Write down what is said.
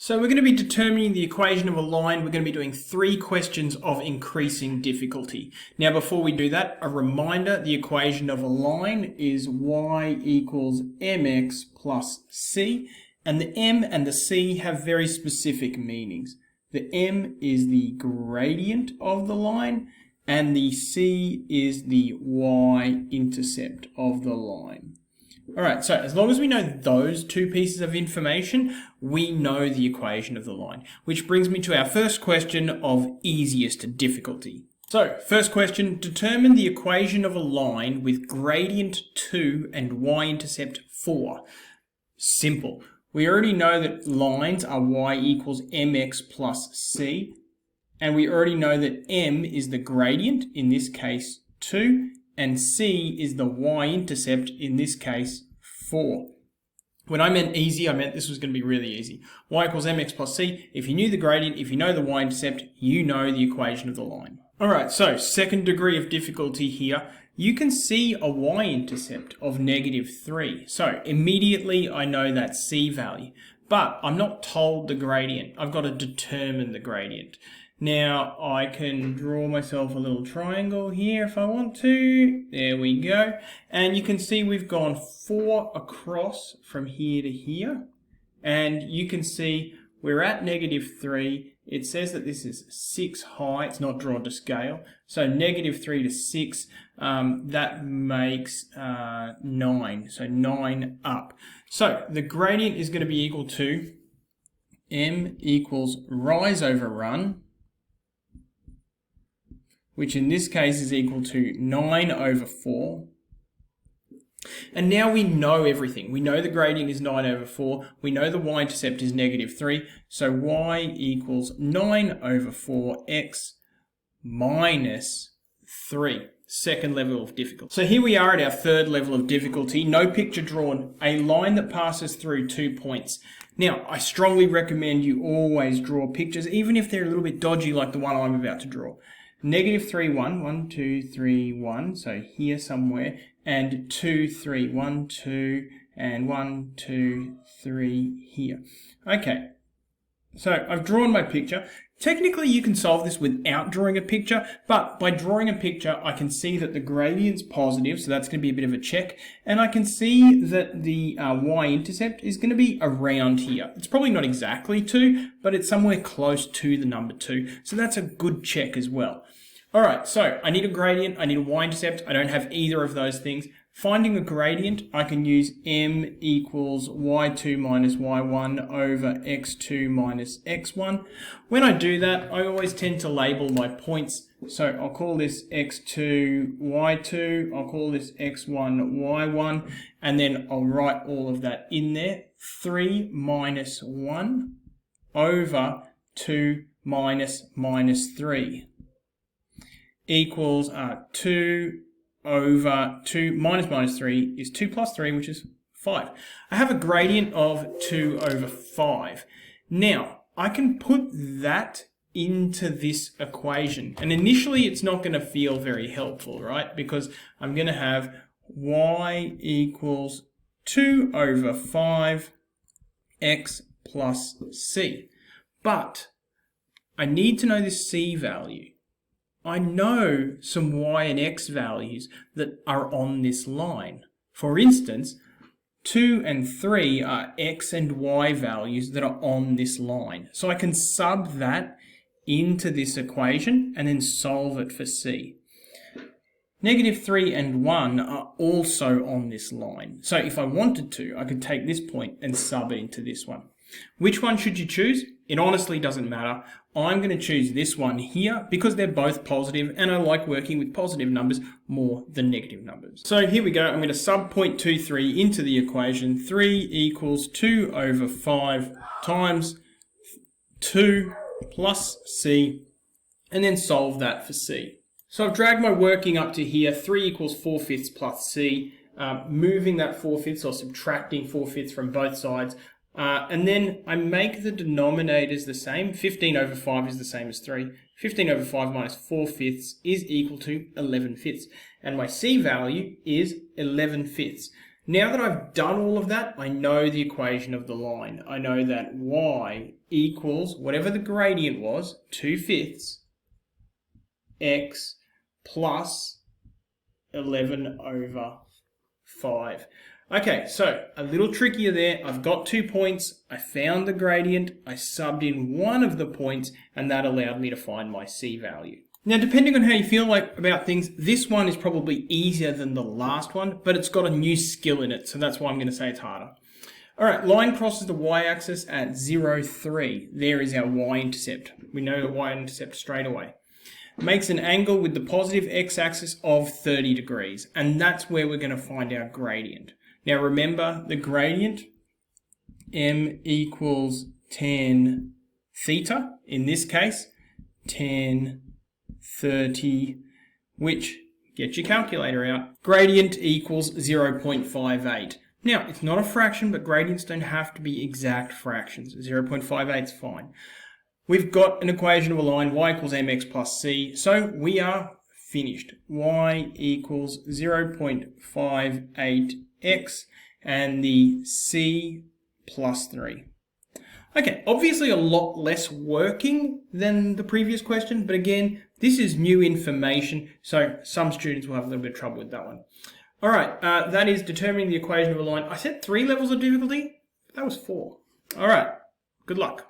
So we're going to be determining the equation of a line. We're going to be doing 3 questions of increasing difficulty. Now before we do that, a reminder, the equation of a line is y equals mx plus c, and the m and the c have very specific meanings. The m is the gradient of the line, and the c is the y-intercept of the line. Alright, so as long as we know those 2 pieces of information, we know the equation of the line. Which brings me to our first question of easiest difficulty. So, first question, determine the equation of a line with gradient 2 and y-intercept 4. Simple. We already know that lines are y equals mx plus c, and we already know that m is the gradient, in this case 2, and c is the y-intercept, in this case 4. When I meant easy, I meant this was going to be really easy. Y equals mx plus c. If you knew the gradient, if you know the y-intercept, you know the equation of the line. Alright, so second degree of difficulty here. You can see a y-intercept of -3. So immediately I know that c value. But I'm not told the gradient. I've got to determine the gradient. Now, I can draw myself a little triangle here if I want to. There we go. And you can see we've gone 4 across from here to here. And you can see we're at -3. It says that this is 6 high. It's not drawn to scale. So -3 to 6, that makes 9. So 9 up. So the gradient is going to be equal to m equals rise over run, which in this case is equal to 9 over 4. And now we know everything. We know the gradient is 9 over 4. We know the y-intercept is -3. So y equals 9 over 4x minus 3. Second level of difficulty. So here we are at our third level of difficulty. No picture drawn. A line that passes through 2 points. Now, I strongly recommend you always draw pictures, even if they're a little bit dodgy like the one I'm about to draw. -3, 1, 1, 2, 3, 1, so here somewhere, and 2, 3, 1, 2, and 1, 2, 3 here. Okay, so I've drawn my picture. Technically you can solve this without drawing a picture, but by drawing a picture I can see that the gradient's positive, so that's going to be a bit of a check, and I can see that the y-intercept is going to be around here. It's probably not exactly 2, but it's somewhere close to the number 2, so that's a good check as well. Alright, so I need a gradient, I need a y-intercept, I don't have either of those things. Finding a gradient, I can use m equals y2 minus y1 over x2 minus x1. When I do that, I always tend to label my points. So I'll call this x2, y2, I'll call this x1, y1, and then I'll write all of that in there. 3 minus 1 over 2 minus 3 equals 2 over 2 minus 3 is 2 plus 3, which is 5. I have a gradient of 2 over 5. Now, I can put that into this equation. And initially, it's not going to feel very helpful, right? Because I'm going to have y equals 2 over 5 x plus c. But I need to know this c value. I know some y and x values that are on this line. For instance, 2 and 3 are x and y values that are on this line. So I can sub that into this equation and then solve it for c. -3 and 1 are also on this line. So if I wanted to, I could take this point and sub it into this one. Which one should you choose? It honestly doesn't matter. I'm going to choose this one here because they're both positive and I like working with positive numbers more than negative numbers. So here we go. I'm going to sub 0.23 into the equation. 3 equals 2 over 5 times 2 plus c, and then solve that for c. So I've dragged my working up to here. 3 equals 4/5 plus c. Moving that 4/5 or subtracting 4/5 from both sides. And then I make the denominators the same. 15 over 5 is the same as 3. 15 over 5 minus 4/5 is equal to 11/5. And my c value is 11/5. Now that I've done all of that, I know the equation of the line. I know that y equals whatever the gradient was, 2/5 x plus 11/5. Okay, so a little trickier there. I've got 2 points. I found the gradient. I subbed in one of the points, and that allowed me to find my c value. Now, depending on how you feel about things, this one is probably easier than the last one, but it's got a new skill in it, so that's why I'm going to say it's harder. All right, line crosses the y-axis at 0, 3. There is our y-intercept. We know the y-intercept straight away. Makes an angle with the positive x-axis of 30 degrees, and that's where we're going to find our gradient. Now remember, the gradient, m equals tan theta, in this case, tan 30, which, get your calculator out, gradient equals 0.58. Now, it's not a fraction, but gradients don't have to be exact fractions. 0.58 is fine. We've got an equation of a line, y equals mx plus c, so we are finished. Y equals 0.58x and the c plus 3. Okay, obviously a lot less working than the previous question, but again, this is new information, so some students will have a little bit of trouble with that one. All right, that is determining the equation of a line. I said 3 levels of difficulty, that was 4. All right, good luck.